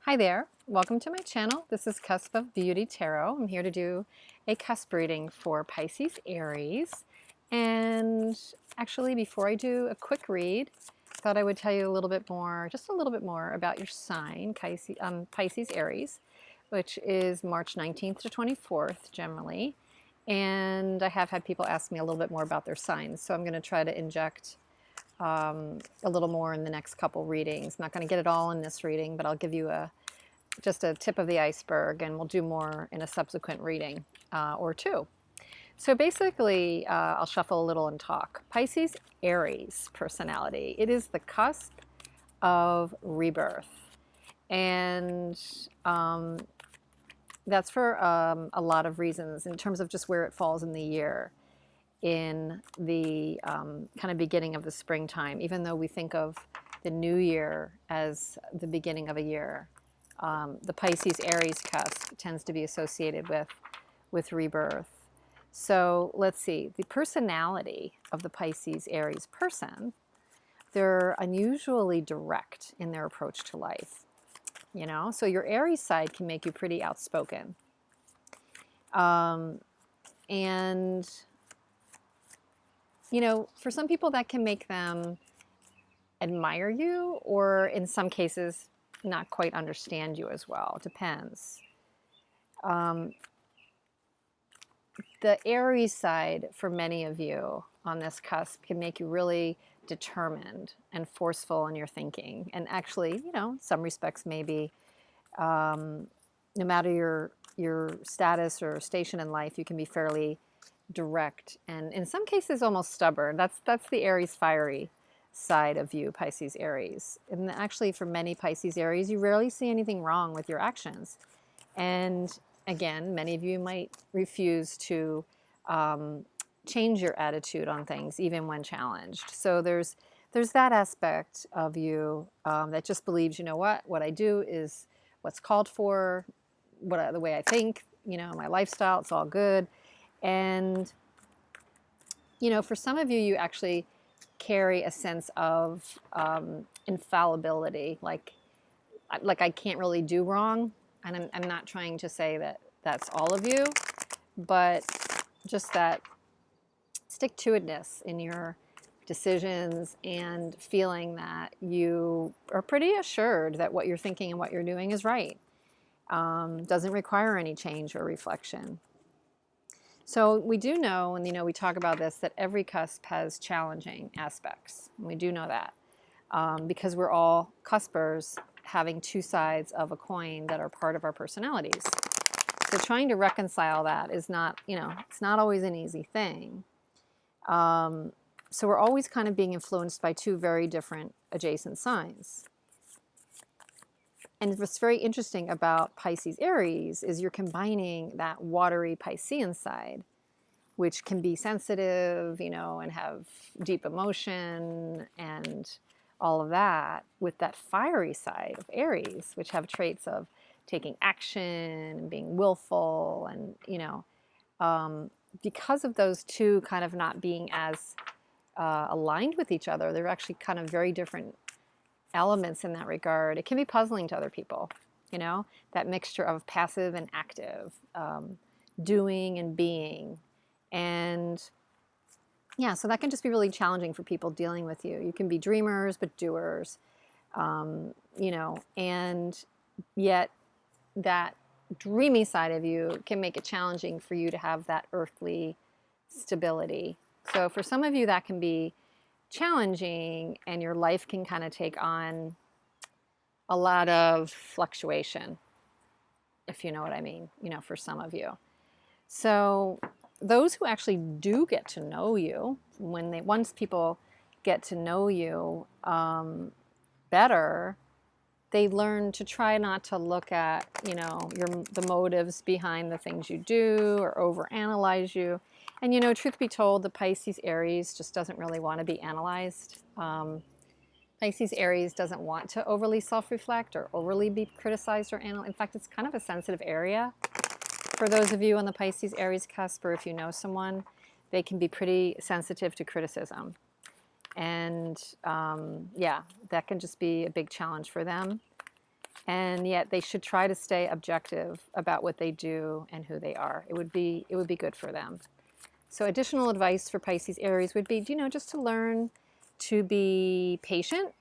Hi there, welcome to my channel. This is Cusp of Beauty Tarot. I'm here to do a cusp reading for Pisces-Aries. And actually, before I do a quick read, I thought I would tell you a little bit more, just a little bit more about your sign, Pisces-Aries, which is March 19th to 24th generally. And I have had people ask me a little bit more about their signs, so I'm going to try to inject a little more in the next couple readings. Not going to get it all in this reading, but I'll give you just a tip of the iceberg, and we'll do more in a subsequent reading or two. So basically, I'll shuffle a little and talk. Pisces-Aries personality. It is the cusp of rebirth. And that's for a lot of reasons in terms of just where it falls in the year, in the kind of beginning of the springtime, even though we think of the new year as the beginning of a year. The Pisces-Aries cusp tends to be associated with rebirth. So let's see, the personality of the Pisces-Aries person, they're unusually direct in their approach to life. You know, so your Aries side can make you pretty outspoken. And you know, for some people that can make them admire you, or in some cases not quite understand you as well. It depends. The Aries side for many of you on this cusp can make you really determined and forceful in your thinking. And actually, you know, in some respects maybe no matter your status or station in life, you can be fairly direct and in some cases almost stubborn. That's the Aries fiery side of you, Pisces-Aries. And actually for many Pisces-Aries, you rarely see anything wrong with your actions. And again, many of you might refuse to change your attitude on things even when challenged. So there's that aspect of you that just believes, you know what I do is what's called for, the way I think, you know, my lifestyle, it's all good. And, you know, for some of you, you actually carry a sense of infallibility, like I can't really do wrong. And I'm not trying to say that that's all of you, but just that stick-to-itness in your decisions and feeling that you are pretty assured that what you're thinking and what you're doing is right. Doesn't require any change or reflection. So we do know, and you know, we talk about this, that every cusp has challenging aspects. We do know that because we're all cuspers having two sides of a coin that are part of our personalities. So trying to reconcile that is not, you know, it's not always an easy thing. So we're always kind of being influenced by two very different adjacent signs. And what's very interesting about Pisces-Aries is you're combining that watery Piscean side, which can be sensitive, you know, and have deep emotion and all of that, with that fiery side of Aries, which have traits of taking action and being willful. And, you know, because of those two kind of not being as aligned with each other, they're actually kind of very different elements in that regard. It can be puzzling to other people, you know, that mixture of passive and active, doing and being. And yeah, so that can just be really challenging for people dealing with you. You can be dreamers, but doers, you know, and yet that dreamy side of you can make it challenging for you to have that earthly stability. So for some of you, that can be challenging, and your life can kind of take on a lot of fluctuation, if you know what I mean, you know, for some of you. So those who actually do get to know you, once people get to know you better, they learn to try not to look at, you know, the motives behind the things you do or overanalyze you. And, you know, truth be told, the Pisces-Aries just doesn't really want to be analyzed. Pisces-Aries doesn't want to overly self-reflect or overly be criticized or analyzed. In fact, it's kind of a sensitive area. For those of you on the Pisces-Aries cusp, or if you know someone, they can be pretty sensitive to criticism. And yeah, that can just be a big challenge for them. and yet they should try to stay objective about what they do and who they are. It would be good for them. So additional advice for Pisces Aries would be, just to learn to be patient.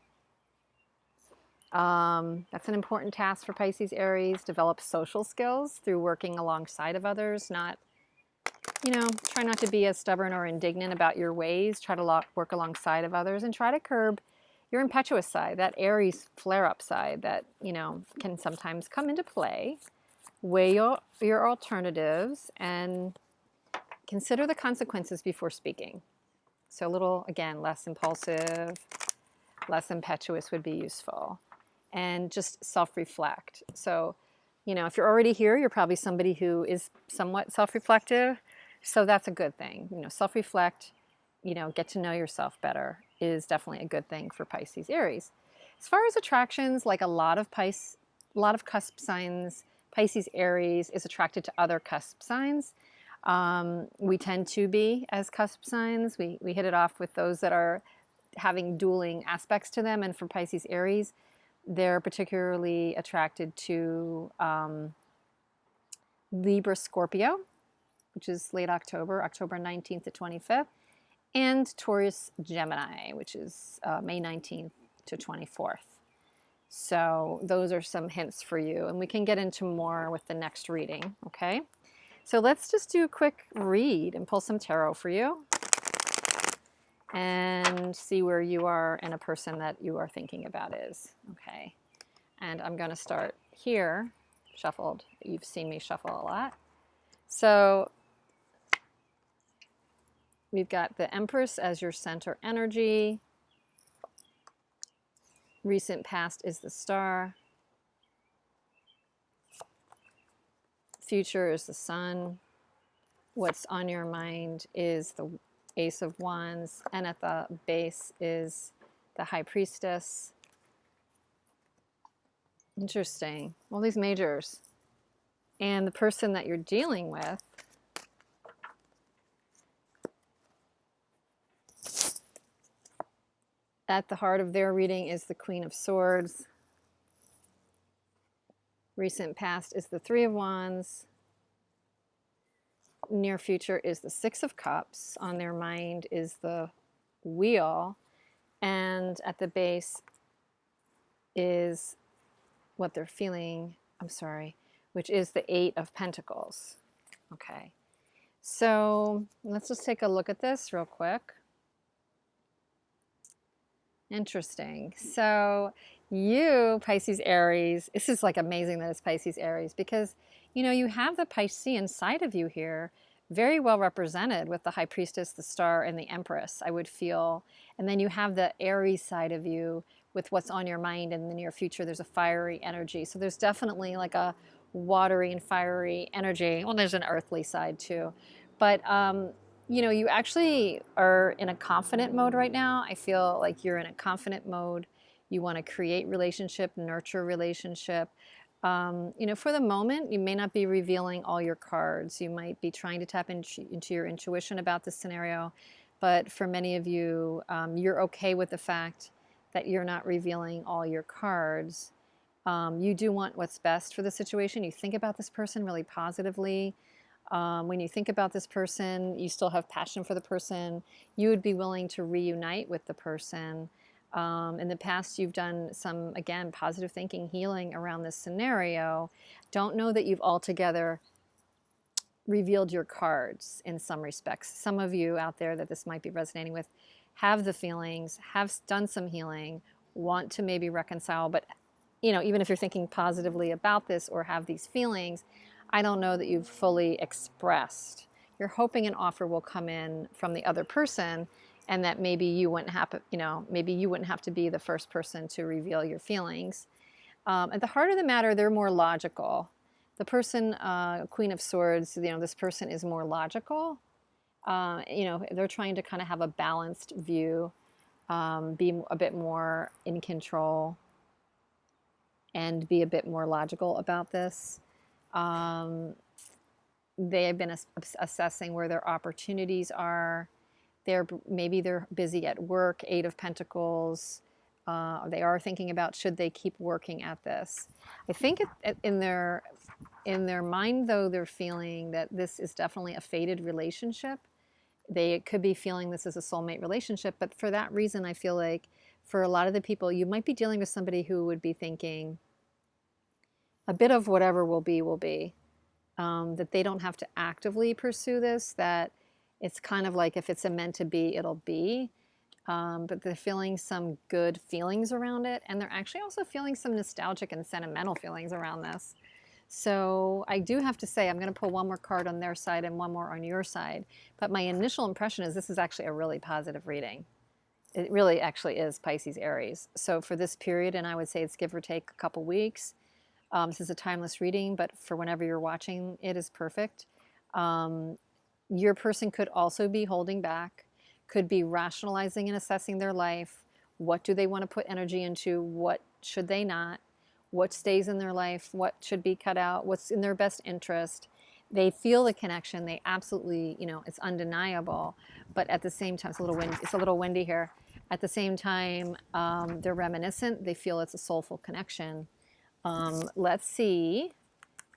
That's an important task for Pisces Aries. Develop social skills through working alongside of others, not, try not to be as stubborn or indignant about your ways. Try to work alongside of others and try to curb your impetuous side, that Aries flare-up side that, can sometimes come into play. Weigh your alternatives and consider the consequences before speaking. So a little, again, less impulsive, less impetuous would be useful. And just self-reflect. So, if you're already here, you're probably somebody who is somewhat self-reflective. So that's a good thing. Self-reflect, get to know yourself better is definitely a good thing for Pisces Aries. As far as attractions, like a lot of cusp signs, Pisces Aries is attracted to other cusp signs. We tend to be as cusp signs. We hit it off with those that are having dueling aspects to them. And for Pisces Aries, they're particularly attracted to Libra Scorpio, which is late October 19th to 25th, and Taurus Gemini, which is May 19th to 24th. So those are some hints for you, and we can get into more with the next reading, okay? So let's just do a quick read and pull some tarot for you and see where you are and a person that you are thinking about is, okay? And I'm going to start here, shuffled. You've seen me shuffle a lot. So we've got the Empress as your center energy. Recent past is the Star. Future is the Sun. What's on your mind is the Ace of Wands. And at the base is the High Priestess. Interesting. All these majors. And the person that you're dealing with at the heart of their reading is the Queen of Swords. Recent past is the Three of Wands. Near future is the Six of Cups. On their mind is the Wheel. And at the base is what they're feeling, which is the Eight of Pentacles. Okay. So let's just take a look at this real quick. Interesting. So you, Pisces Aries, this is like amazing that it's Pisces Aries because, you have the Piscean side of you here very well represented with the High Priestess, the Star, and the Empress, I would feel. And then you have the Aries side of you with what's on your mind in the near future. There's a fiery energy. So there's definitely like a watery and fiery energy. Well, there's an earthly side too. But you actually are in a confident mode right now. I feel like you're in a confident mode. You want to create relationship, nurture relationship. For the moment, you may not be revealing all your cards. You might be trying to tap into your intuition about this scenario. But for many of you, you're okay with the fact that you're not revealing all your cards. You do want what's best for the situation. You think about this person really positively. When you think about this person, you still have passion for the person. You would be willing to reunite with the person. In the past, you've done some, again, positive thinking, healing around this scenario. Don't know that you've altogether revealed your cards in some respects. Some of you out there that this might be resonating with have the feelings, have done some healing, want to maybe reconcile, but even if you're thinking positively about this or have these feelings, I don't know that you've fully expressed. You're hoping an offer will come in from the other person and that maybe you wouldn't have, to be the first person to reveal your feelings. At the heart of the matter, they're more logical. The person, Queen of Swords, this person is more logical. They're trying to kind of have a balanced view, be a bit more in control, and be a bit more logical about this. They have been assessing where their opportunities are. Maybe they're busy at work, Eight of Pentacles. They are thinking about should they keep working at this. I think in their mind, though, they're feeling that this is definitely a fated relationship. They could be feeling this is a soulmate relationship, but for that reason, I feel like for a lot of the people, you might be dealing with somebody who would be thinking a bit of whatever will be, will be. That they don't have to actively pursue this, that it's kind of like if it's a meant to be, it'll be. But they're feeling some good feelings around it, and they're actually also feeling some nostalgic and sentimental feelings around this. So I do have to say, I'm going to pull one more card on their side and one more on your side. But my initial impression is this is actually a really positive reading. It really actually is Pisces-Aries. So for this period, and I would say it's give or take a couple weeks, this is a timeless reading, but for whenever you're watching, it is perfect. Your person could also be holding back, could be rationalizing and assessing their life. What do they want to put energy into? What should they not? What stays in their life? What should be cut out? What's in their best interest? They feel the connection. They absolutely, it's undeniable. But at the same time, it's a little windy here. At the same time, they're reminiscent. They feel it's a soulful connection. Let's see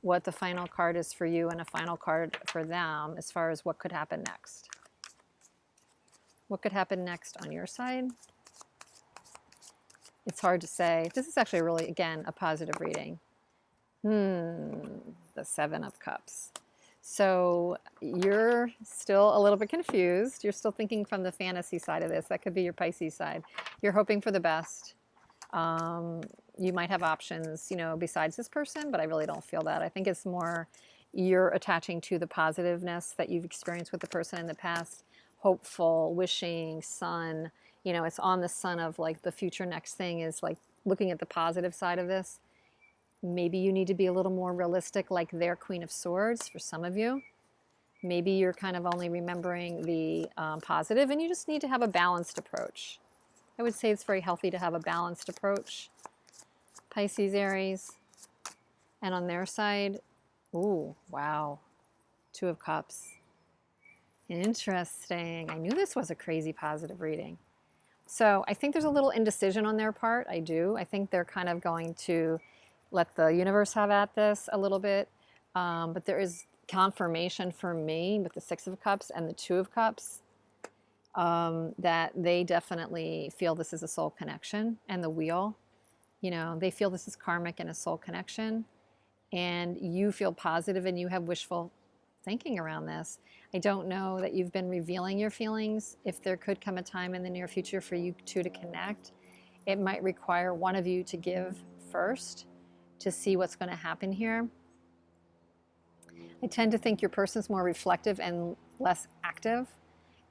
what the final card is for you and a final card for them as far as what could happen next. What could happen next on your side? It's hard to say. This is actually really, again, a positive reading. The Seven of Cups. So you're still a little bit confused. You're still thinking from the fantasy side of this. That could be your Pisces side. You're hoping for the best. You might have options, besides this person, but I really don't feel that. I think it's more you're attaching to the positiveness that you've experienced with the person in the past. Hopeful, wishing, sun. It's on the sun of like the future next thing is like looking at the positive side of this. Maybe you need to be a little more realistic, like their Queen of Swords for some of you. Maybe you're kind of only remembering the positive, and you just need to have a balanced approach. I would say it's very healthy to have a balanced approach. Pisces, Aries. And on their side, ooh, wow. Two of Cups. Interesting. I knew this was a crazy positive reading. So I think there's a little indecision on their part. I do. I think they're kind of going to let the universe have at this a little bit. But there is confirmation for me with the Six of Cups and the Two of Cups that they definitely feel this is a soul connection. And the Wheel, they feel this is karmic and a soul connection. And you feel positive and you have wishful thinking around this. I don't know that you've been revealing your feelings. If there could come a time in the near future for you two to connect, it might require one of you to give first to see what's going to happen here. I tend to think your person's more reflective and less active.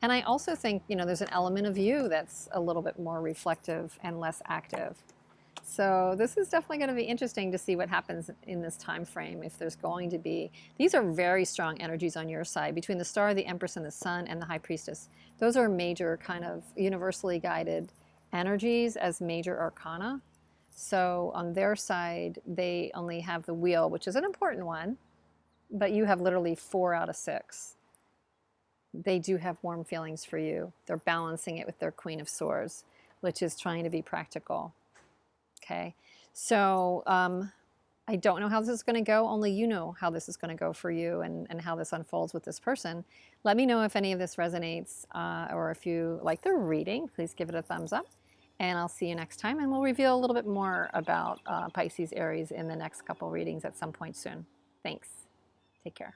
And I also think, there's an element of you that's a little bit more reflective and less active. So this is definitely going to be interesting to see what happens in this time frame, if there's going to be. These are very strong energies on your side, between the Star, the Empress, and the Sun, and the High Priestess. Those are major kind of universally guided energies as major arcana. So on their side, they only have the Wheel, which is an important one, but you have literally 4 out of 6. They do have warm feelings for you. They're balancing it with their Queen of Swords, which is trying to be practical. Okay, so I don't know how this is going to go. Only you know how this is going to go for you and how this unfolds with this person. Let me know if any of this resonates or if you like the reading. Please give it a thumbs up. And I'll see you next time. And we'll reveal a little bit more about Pisces, Aries in the next couple readings at some point soon. Thanks. Take care.